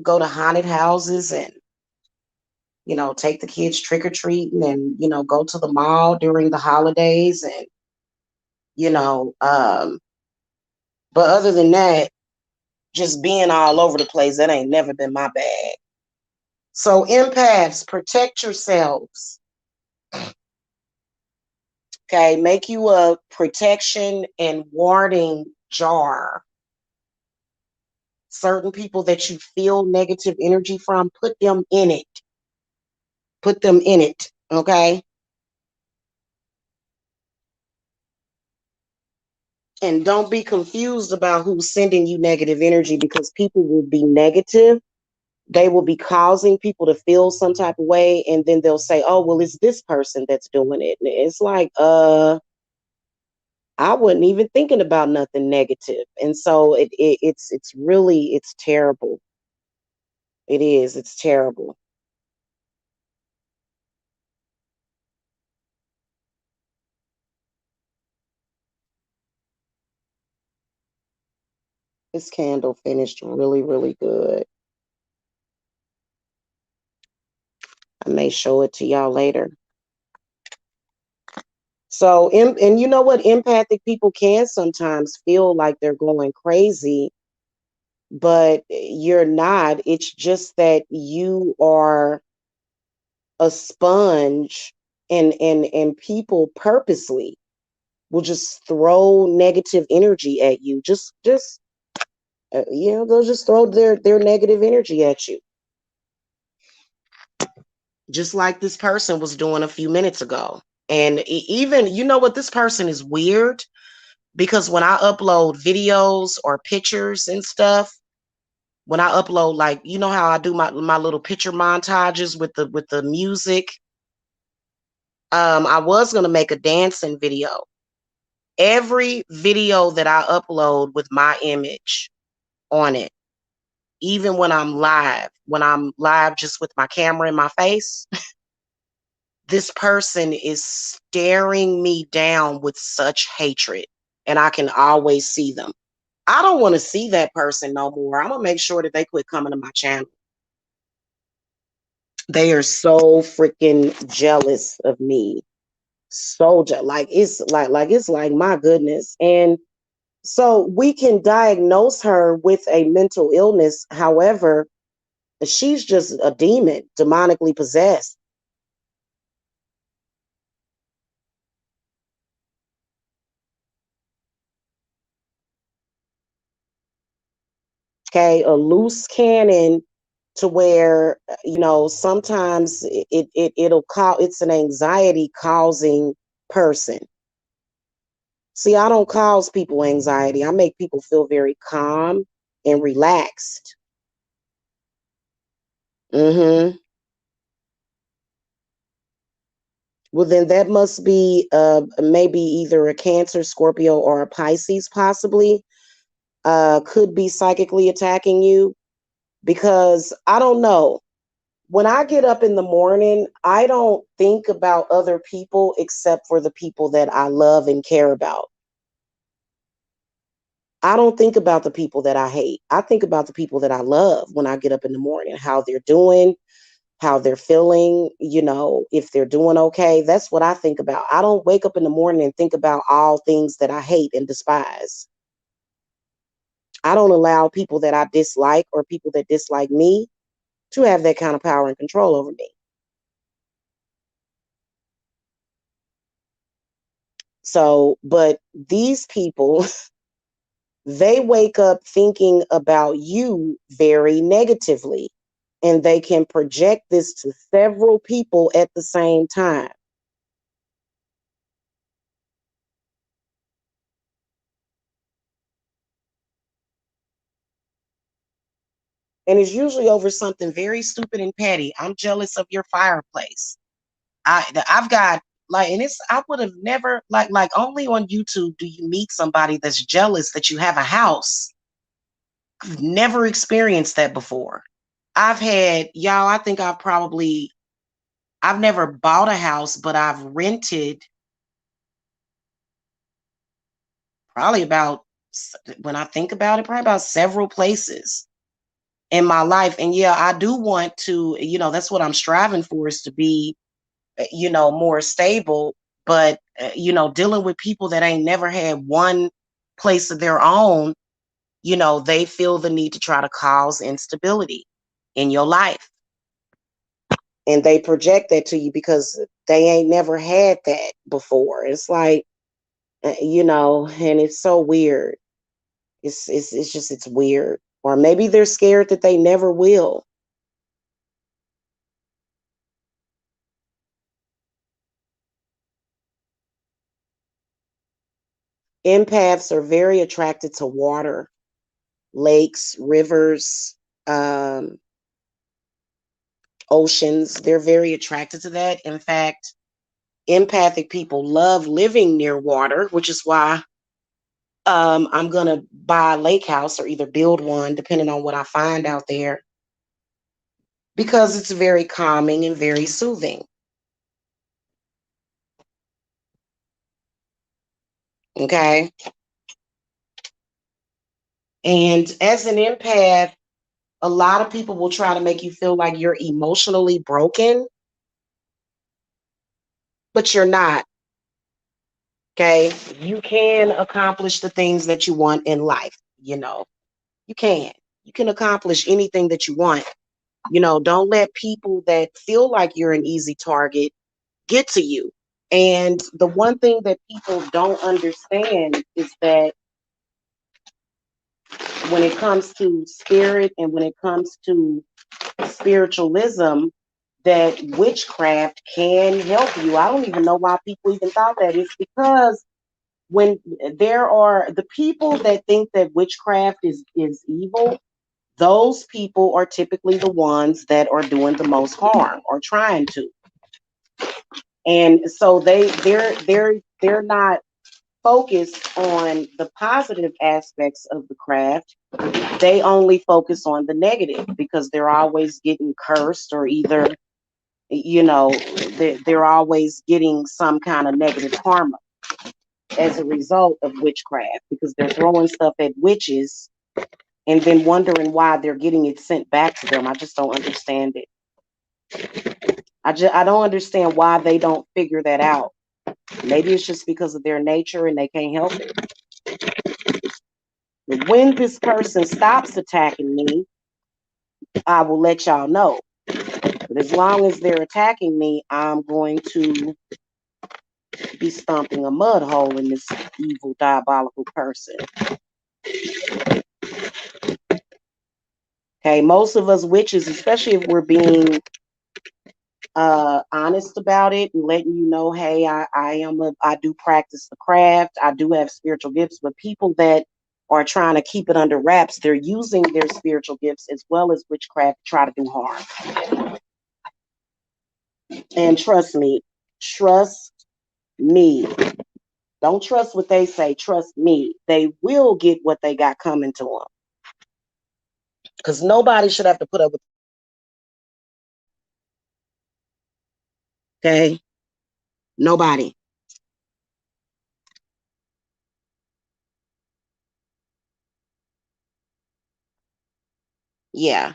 go to haunted houses and take the kids trick or treating, and go to the mall during the holidays, and you know, um, but other than that, just being all over the place, that ain't never been my bag. So empaths, protect yourselves. Okay, make you a protection and warding jar. Certain people that you feel negative energy from, put them in it. Put them in it. Okay. And don't be confused about who's sending you negative energy, because people will be negative. They will be causing people to feel some type of way. And then they'll say, oh, well, it's this person that's doing it. And it's like, I wasn't even thinking about nothing negative. And so it's really, it's terrible. It is. It's terrible. This candle finished really, really good. I may show it to y'all later. So, and you know what? Empathic people can sometimes feel like they're going crazy, but you're not. It's just that you are a sponge, and people purposely will just throw negative energy at you. They'll just throw their negative energy at you. Just like this person was doing a few minutes ago. And even, you know what, this person is weird because when I upload videos or pictures and stuff, when I upload, like, you know how I do my little picture montages with the music. I was gonna make a dancing video. Every video that I upload with my image on it, even when I'm live just with my camera in my face, this person is staring me down with such hatred, and I can always see them. I don't want to see that person no more. I'm gonna make sure that they quit coming to my channel. They are so freaking jealous of me. So like my goodness. And so we can diagnose her with a mental illness. However, she's just a demon, demonically possessed. Okay, a loose cannon, to where sometimes it'll call, it's an anxiety causing person. See, I don't cause people anxiety. I make people feel very calm and relaxed. Mm-hmm. Well, then that must be maybe either a Cancer, Scorpio, or a Pisces, possibly. Could be psychically attacking you, because I don't know. When I get up in the morning, I don't think about other people except for the people that I love and care about. I don't think about the people that I hate. I think about the people that I love when I get up in the morning, how they're doing, how they're feeling, if they're doing okay. That's what I think about. I don't wake up in the morning and think about all things that I hate and despise. I don't allow people that I dislike or people that dislike me to have that kind of power and control over me. So, but these people, they wake up thinking about you very negatively, and they can project this to several people at the same time. And it's usually over something very stupid and petty. I'm jealous of your fireplace. I've got, like, and it's, I would have never, like only on YouTube do you meet somebody that's jealous that you have a house. I've never experienced that before. I've had, y'all, I think I've never bought a house, but I've rented probably about, when I think about it, probably about several places in my life. And yeah, I do want to, that's what I'm striving for, is to be, more stable. But, dealing with people that ain't never had one place of their own, they feel the need to try to cause instability in your life. And they project that to you because they ain't never had that before. It's like, and it's so weird. It's just, it's weird. Or maybe they're scared that they never will. Empaths are very attracted to water, lakes, rivers, um, oceans. They're very attracted to that. In fact, empathic people love living near water, which is why I'm going to buy a lake house or either build one, depending on what I find out there, because it's very calming and very soothing. Okay. And as an empath, a lot of people will try to make you feel like you're emotionally broken, but you're not. Okay. You can accomplish the things that you want in life. You can. You can accomplish anything that you want. Don't let people that feel like you're an easy target get to you. And the one thing that people don't understand is that when it comes to spirit and when it comes to spiritualism, that witchcraft can help you. I don't even know why people even thought that. It's because when there are the people that think that witchcraft is evil, those people are typically the ones that are doing the most harm or trying to. And so they're not focused on the positive aspects of the craft. They only focus on the negative because they're always getting cursed or either they're always getting some kind of negative karma as a result of witchcraft because they're throwing stuff at witches and then wondering why they're getting it sent back to them. I just don't understand it. I don't understand why they don't figure that out. Maybe it's just because of their nature and they can't help it. But when this person stops attacking me, I will let y'all know. But as long as they're attacking me, I'm going to be stomping a mud hole in this evil, diabolical person. Okay, most of us witches, especially if we're being honest about it and letting you know, hey, I do practice the craft, I do have spiritual gifts, but people that are trying to keep it under wraps, they're using their spiritual gifts as well as witchcraft to try to do harm. And trust me. Don't trust what they say, trust me. They will get what they got coming to them. Because nobody should have to put up with. Okay? Nobody. Yeah.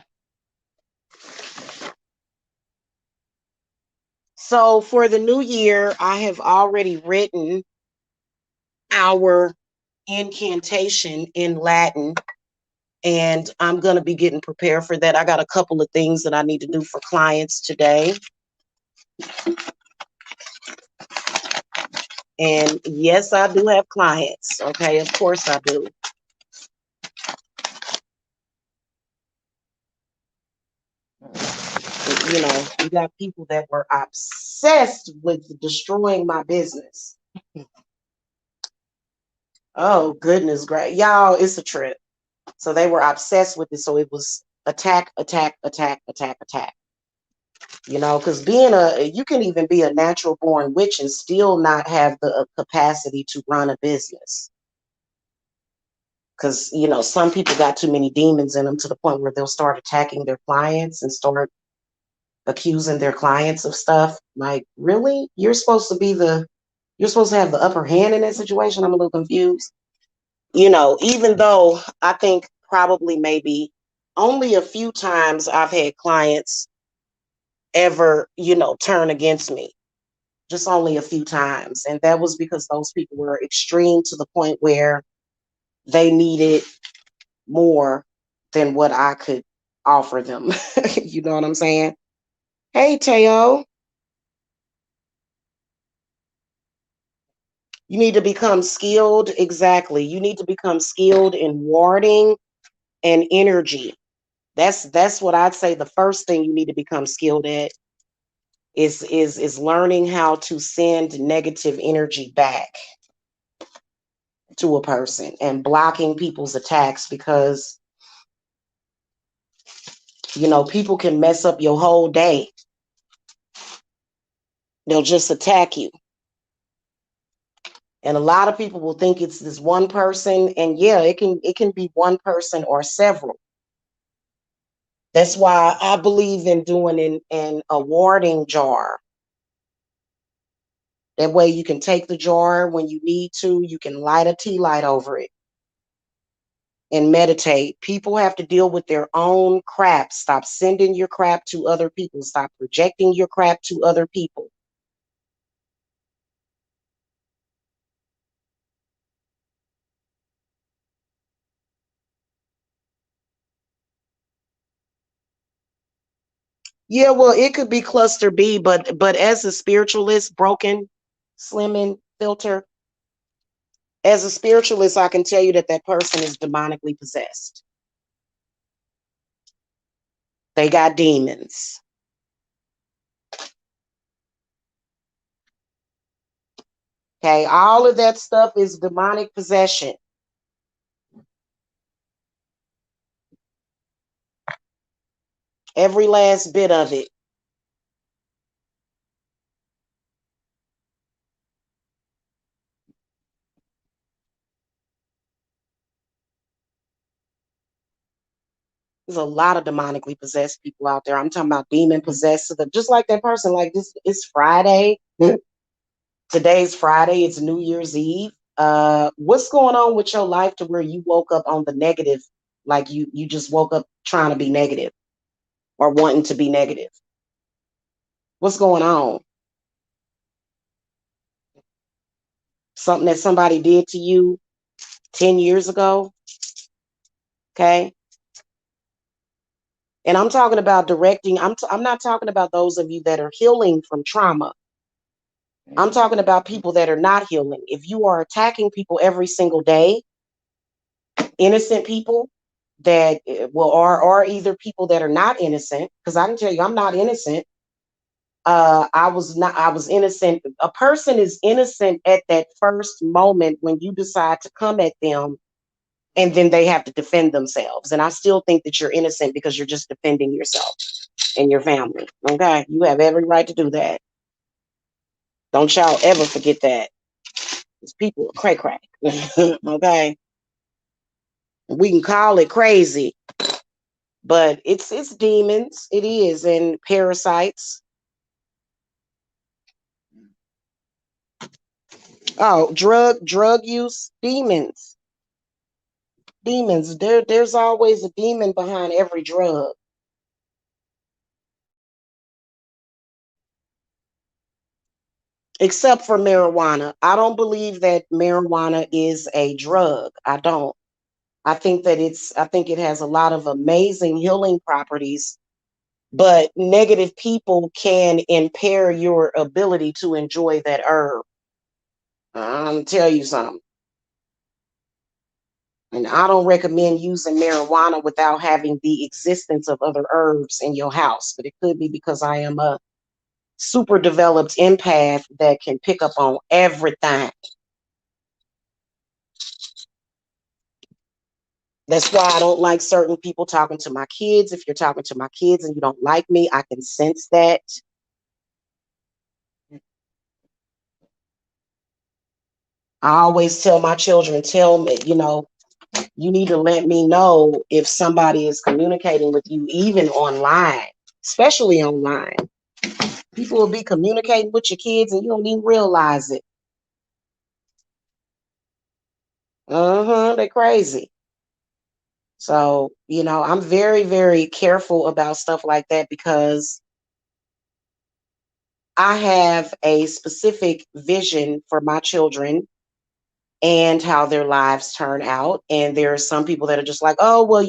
So for the new year, I have already written our incantation in Latin, and I'm going to be getting prepared for that. I got a couple of things that I need to do for clients today. And yes, I do have clients. Okay, of course I do. You got people that were obsessed with destroying my business. Oh, goodness, great. Y'all, it's a trip. So they were obsessed with it. So it was attack, attack, attack, attack, attack. Because you can even be a natural born witch and still not have the capacity to run a business. Because, some people got too many demons in them to the point where they'll start attacking their clients and start accusing their clients of stuff. Like, really? You're supposed to have the upper hand in that situation? I'm a little confused. Even though I think probably maybe only a few times I've had clients ever, turn against me. Just only a few times. And that was because those people were extreme to the point where they needed more than what I could offer them. You know what I'm saying? Hey, Teo. You need to become skilled. Exactly. You need to become skilled in warding and energy. That's what I'd say the first thing you need to become skilled at is learning how to send negative energy back to a person and blocking people's attacks because people can mess up your whole day. They'll just attack you. And a lot of people will think it's this one person, and yeah, it can be one person or several. That's why I believe in doing an a warding jar. That way you can take the jar when you need to, you can light a tea light over it and meditate. People have to deal with their own crap. Stop sending your crap to other people. Stop projecting your crap to other people. Yeah, well, it could be cluster B, but as a spiritualist, broken, slimming, filter, as a spiritualist, I can tell you that person is demonically possessed. They got demons. Okay, all of that stuff is demonic possession. Every last bit of it. There's a lot of demonically possessed people out there. I'm talking about demon possessed, just like that person. Like this, it's Friday. Today's Friday. It's New Year's Eve. What's going on with your life to where you woke up on the negative? Like you just woke up trying to be negative or wanting to be negative. What's going on? Something that somebody did to you 10 years ago. Okay. And I'm talking about directing. I'm not talking about those of you that are healing from trauma. I'm talking about people that are not healing. If you are attacking people every single day, innocent people that well are either people that are not innocent, because I can tell you I'm not innocent. I was innocent. A person is innocent at that first moment when you decide to come at them and then they have to defend themselves. And I still think that you're innocent because you're just defending yourself and your family. Okay. You have every right to do that. Don't y'all ever forget that. These people are cray cray. Okay. We can call it crazy, but it's demons. It is, and parasites. Oh, drug use, demons. Demons. There's always a demon behind every drug. Except for marijuana. I don't believe that marijuana is a drug. I don't. I think it has a lot of amazing healing properties, but negative people can impair your ability to enjoy that herb. I'm tell you something. And I don't recommend using marijuana without having the existence of other herbs in your house. But it could be because I am a super developed empath that can pick up on everything. That's why I don't like certain people talking to my kids. If you're talking to my kids and you don't like me, I can sense that. I always tell my children, tell me, you need to let me know if somebody is communicating with you, even online, especially online. People will be communicating with your kids and you don't even realize it. They're crazy. So, I'm very, very careful about stuff like that because I have a specific vision for my children and how their lives turn out. And there are some people that are just like, oh, well,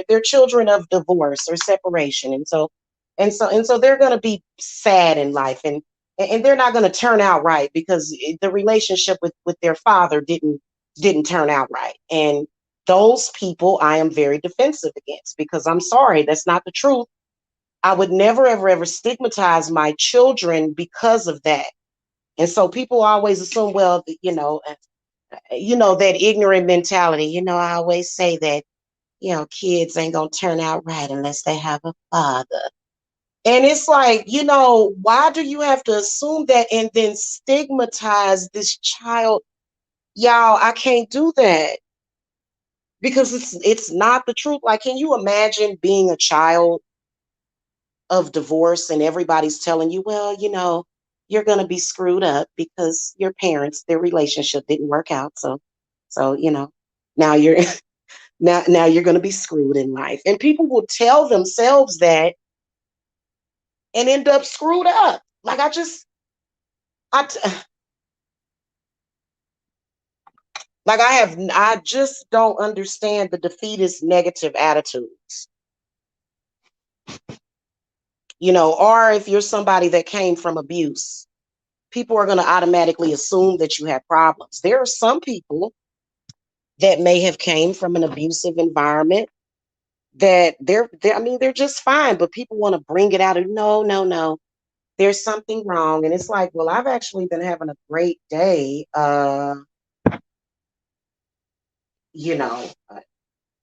they're children of divorce or separation. And so they're going to be sad in life and they're not going to turn out right because the relationship with their father didn't turn out right. And those people I am very defensive against because I'm sorry, that's not the truth. I would never, ever, ever stigmatize my children because of that. And so people always assume, well, that ignorant mentality. I always say that, kids ain't going to turn out right unless they have a father. And it's like, why do you have to assume that and then stigmatize this child? Y'all, I can't do that because it's not the truth. Like, can you imagine being a child of divorce and everybody's telling you, well, you're going to be screwed up because your parents, their relationship didn't work out. So, now you're now you're going to be screwed in life. And people will tell themselves that and end up screwed up. Like I t- like I just don't understand the defeatist negative attitudes. Or if you're somebody that came from abuse, people are going to automatically assume that you have problems. There are some people that may have came from an abusive environment that I mean, they're just fine, but people want to bring it out and no, no, no, there's something wrong. And it's like, well, I've actually been having a great day. You know, uh,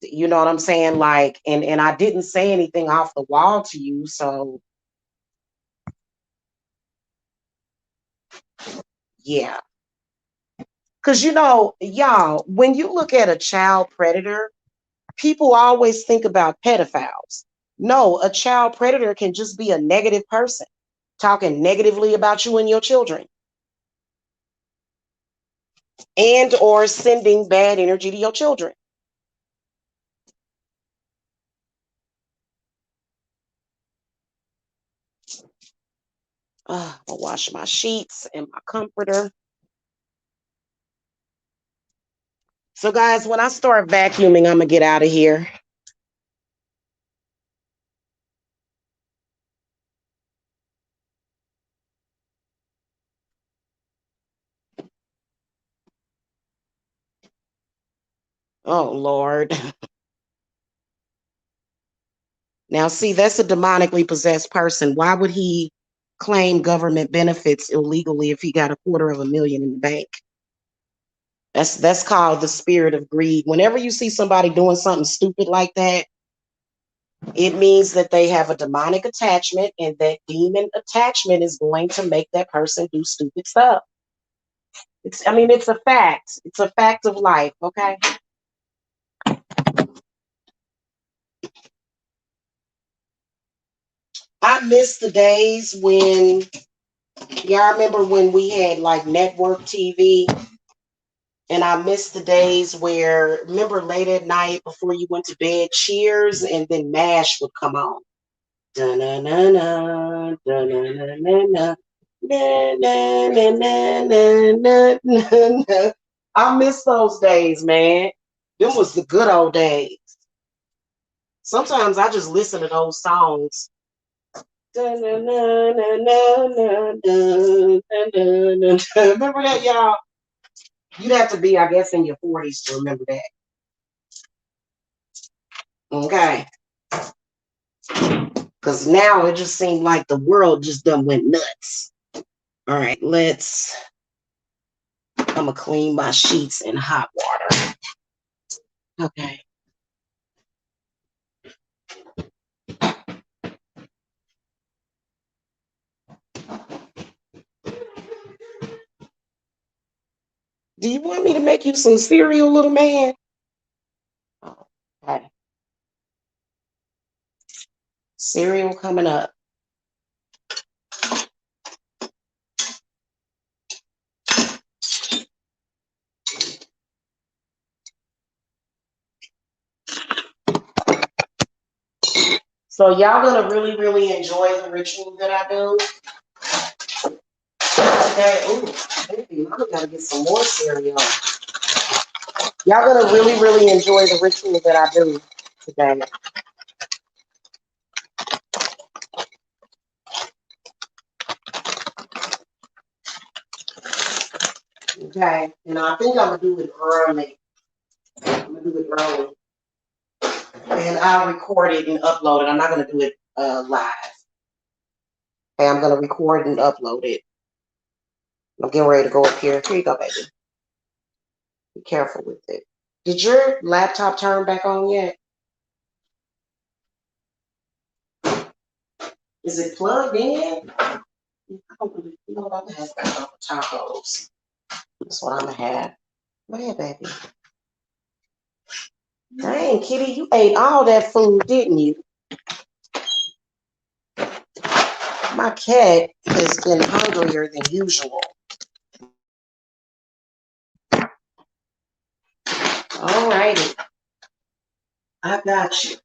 you know what I'm saying? Like, and I didn't say anything off the wall to you. So yeah. Cause y'all, when you look at a child predator, people always think about pedophiles. No, a child predator can just be a negative person talking negatively about you and your children, and or sending bad energy to your children. I'll wash my sheets and my comforter. So guys, when I start vacuuming, I'm gonna get out of here. Oh Lord. Now see, that's a demonically possessed person. Why would he claim government benefits illegally if he got $250,000 in the bank? That's called the spirit of greed. Whenever you see somebody doing something stupid like that, it means that they have a demonic attachment, and that demon attachment is going to make that person do stupid stuff. It's a fact. It's a fact of life, okay? I miss the days when, y'all remember when we had like network TV? And I miss the days where, remember late at night before you went to bed, Cheers and then MASH would come on. Da-na-na-na, da-na-na-na-na, na-na-na-na-na-na-na. I miss those days, man. Them was the good old days. Sometimes I just listen to those songs. Remember that, y'all? You'd have to be, I guess, in your 40s to remember that. Okay. Because now it just seemed like the world just done went nuts. All right, I'm going to clean my sheets in hot water. Okay. Do you want me to make you some cereal, little man? Okay. Cereal coming up. So y'all gonna really, really enjoy the ritual that I do today. Ooh, baby, mama gotta get some more cereal. Y'all gonna really, really enjoy the ritual that I do today. Okay, and I think I'm gonna do it early. I'm gonna do it early, and I'll record it and upload it. I'm not gonna do it live. Okay, I'm gonna record and upload it. I'm getting ready to go up here. Here you go, baby. Be careful with it. Did your laptop turn back on yet? Is it plugged in? You know what? I'm gonna have to have tacos. That's what I'm gonna have. Go ahead, baby. Dang, Kitty, you ate all that food, didn't you? My cat has been hungrier than usual. All righty. I got you.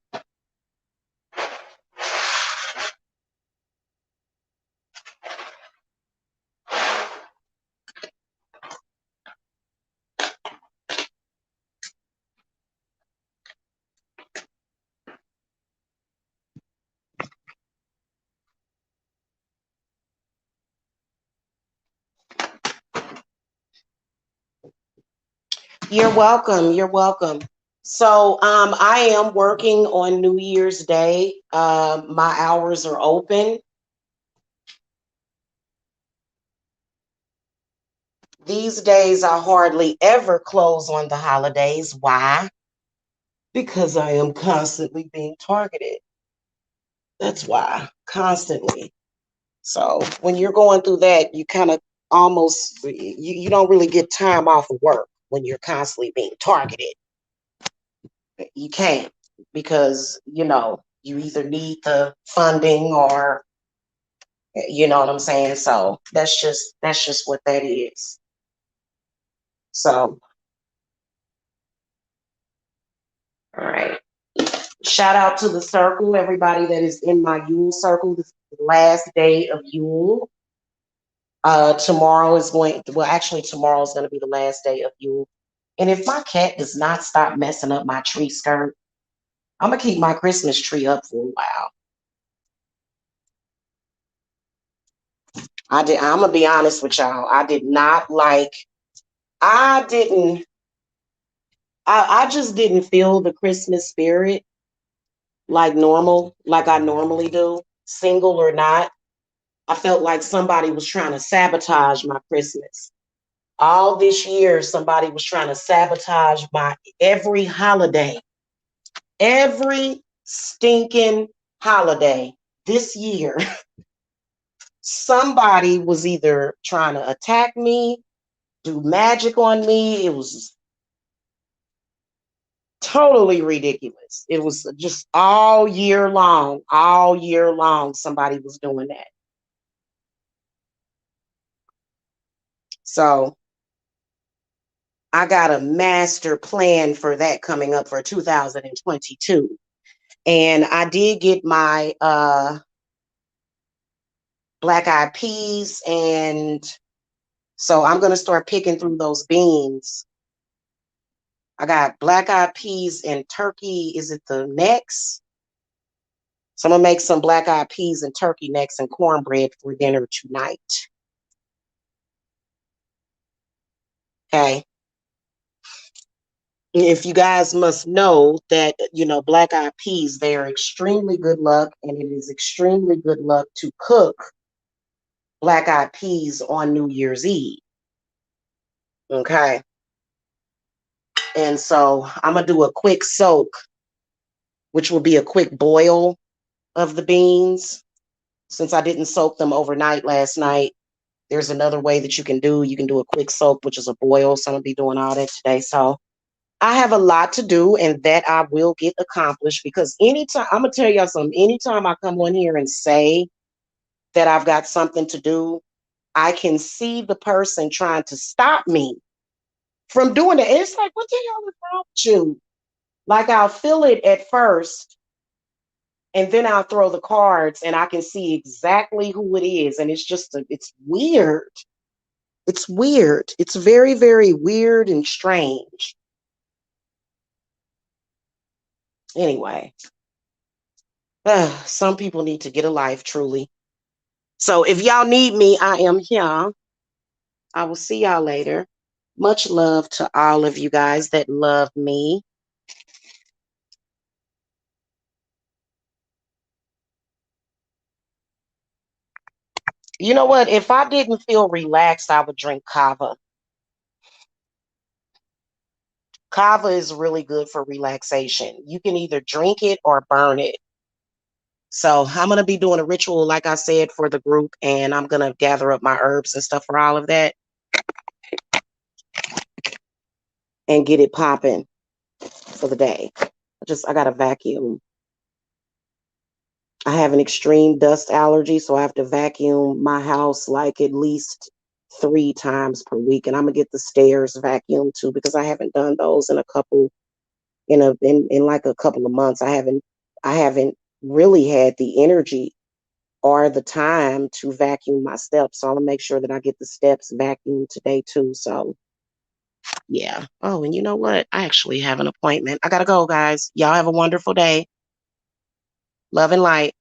You're welcome. You're welcome. So I am working on New Year's Day. My hours are open. These days I hardly ever close on the holidays. Why? Because I am constantly being targeted. That's why, constantly. So when you're going through that, you kind of almost, you don't really get time off of work when you're constantly being targeted. You can't because, you either need the funding or, you know what I'm saying? So that's just what that is. So, all right. Shout out to the circle, everybody that is in my Yule circle. This is the last day of Yule. Tomorrow is actually, tomorrow is going to be the last day of Yule. And if my cat does not stop messing up my tree skirt, I'm going to keep my Christmas tree up for a while. I'm going to be honest with y'all. I didn't, I just didn't feel the Christmas spirit like I normally do, single or not. I felt like somebody was trying to sabotage my Christmas. All this year, somebody was trying to sabotage my every holiday, every stinking holiday this year. Somebody was either trying to attack me, do magic on me. It was totally ridiculous. It was just all year long, somebody was doing that. So I got a master plan for that coming up for 2022. And I did get my black eyed peas, and so I'm going to start picking through those beans. I got black eyed peas and turkey. Is it the necks? So I'm going to make some black eyed peas and turkey necks and cornbread for dinner tonight. Okay. If you guys must know that, black eyed peas, they are extremely good luck, and it is extremely good luck to cook black eyed peas on New Year's Eve. Okay. And so I'm going to do a quick soak, which will be a quick boil of the beans. Since I didn't soak them overnight last night, there's another way that you can do. You can do a quick soak, which is a boil. So I'm going to be doing all that today. So I have a lot to do, and that I will get accomplished, because anytime, I'm going to tell y'all something, anytime I come on here and say that I've got something to do, I can see the person trying to stop me from doing it. It's like, what the hell is wrong with you? Like, I'll feel it at first, and then I'll throw the cards and I can see exactly who it is. And it's weird. It's weird. It's very, very weird and strange. Anyway, some people need to get a life, truly. So if y'all need me, I am here. I will see y'all later. Much love to all of you guys that love me. You know what? If I didn't feel relaxed, I would drink kava. Kava is really good for relaxation. You can either drink it or burn it. So I'm going to be doing a ritual, like I said, for the group, and I'm going to gather up my herbs and stuff for all of that and get it popping for the day. I got to vacuum. I have an extreme dust allergy, so I have to vacuum my house like at least 3 times per week. And I'm going to get the stairs vacuumed too, because I haven't done those in like a couple of months. I haven't really had the energy or the time to vacuum my steps. So I'm gonna make sure that I get the steps vacuumed today too. So yeah. Oh, and you know what? I actually have an appointment. I gotta go, guys. Y'all have a wonderful day. Love and light.